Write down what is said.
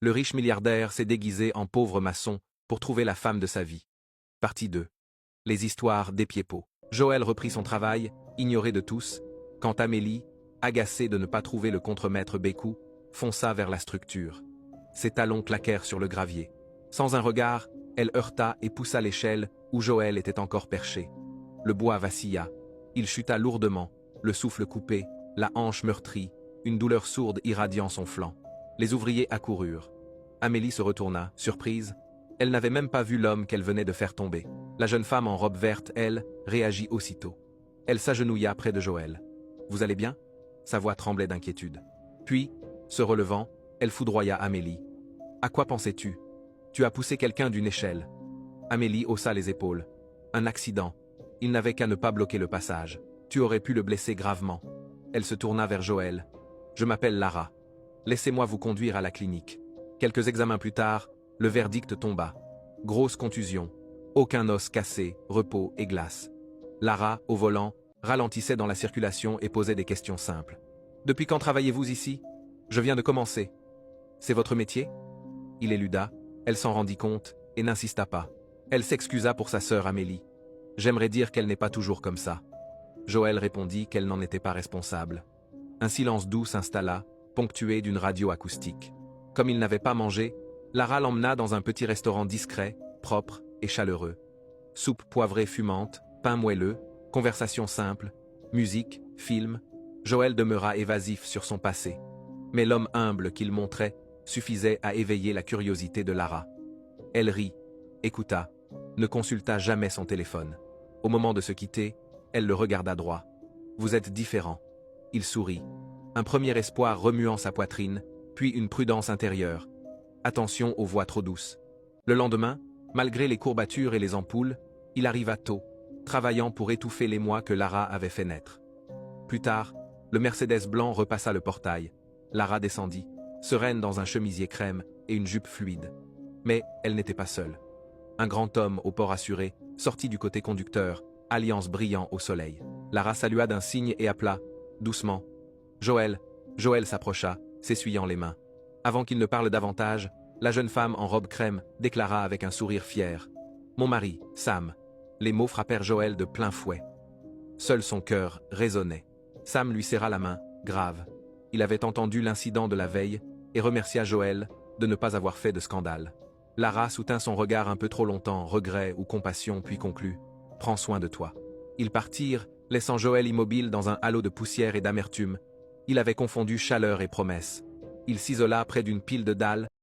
Le riche milliardaire s'est déguisé en pauvre maçon pour trouver la femme de sa vie. Partie 2. Les histoires des pieds-pots. Joël reprit son travail, ignoré de tous, quand Amélie, agacée de ne pas trouver le contremaître Bécou, fonça vers la structure. Ses talons claquèrent sur le gravier. Sans un regard, elle heurta et poussa l'échelle où Joël était encore perché. Le bois vacilla. Il chuta lourdement, le souffle coupé, la hanche meurtrie, une douleur sourde irradiant son flanc. Les ouvriers accoururent. Amélie se retourna, surprise. Elle n'avait même pas vu l'homme qu'elle venait de faire tomber. La jeune femme en robe verte, elle, réagit aussitôt. Elle s'agenouilla près de Joël. « Vous allez bien ?» Sa voix tremblait d'inquiétude. Puis, se relevant, elle foudroya Amélie. « À quoi pensais-tu ? Tu as poussé quelqu'un d'une échelle. » Amélie haussa les épaules. « Un accident. Il n'avait qu'à ne pas bloquer le passage. Tu aurais pu le blesser gravement. » Elle se tourna vers Joël. « Je m'appelle Lara. Laissez-moi vous conduire à la clinique. » Quelques examens plus tard, le verdict tomba. Grosse contusion. Aucun os cassé, repos et glace. Lara, au volant, ralentissait dans la circulation et posait des questions simples. « Depuis quand travaillez-vous ici ? » « Je viens de commencer. »« C'est votre métier ?» Il éluda, elle s'en rendit compte et n'insista pas. Elle s'excusa pour sa sœur Amélie. « J'aimerais dire qu'elle n'est pas toujours comme ça. » Joël répondit qu'elle n'en était pas responsable. Un silence doux s'installa, ponctué d'une radio acoustique. Comme il n'avait pas mangé, Lara l'emmena dans un petit restaurant discret, propre et chaleureux. Soupe poivrée fumante, pain moelleux, conversation simple, musique, film. Joël demeura évasif sur son passé. Mais l'homme humble qu'il montrait suffisait à éveiller la curiosité de Lara. Elle rit, écouta, ne consulta jamais son téléphone. Au moment de se quitter, elle le regarda droit. « Vous êtes différent. » Il sourit. Un premier espoir remuant sa poitrine, puis une prudence intérieure. Attention aux voix trop douces. Le lendemain, malgré les courbatures et les ampoules, il arriva tôt, travaillant pour étouffer l'émoi que Lara avait fait naître. Plus tard, le Mercedes blanc repassa le portail. Lara descendit, sereine dans un chemisier crème et une jupe fluide. Mais elle n'était pas seule. Un grand homme au port assuré sortit du côté conducteur, alliance brillant au soleil. Lara salua d'un signe et appela, doucement. « Joël !» Joël s'approcha, s'essuyant les mains. Avant qu'il ne parle davantage, la jeune femme en robe crème déclara avec un sourire fier. « Mon mari, Sam !» Les mots frappèrent Joël de plein fouet. Seul son cœur résonnait. Sam lui serra la main, grave. Il avait entendu l'incident de la veille et remercia Joël de ne pas avoir fait de scandale. Lara soutint son regard un peu trop longtemps, regret ou compassion, puis conclut « Prends soin de toi ». Ils partirent, laissant Joël immobile dans un halo de poussière et d'amertume. Il avait confondu chaleur et promesse. Il s'isola près d'une pile de dalles,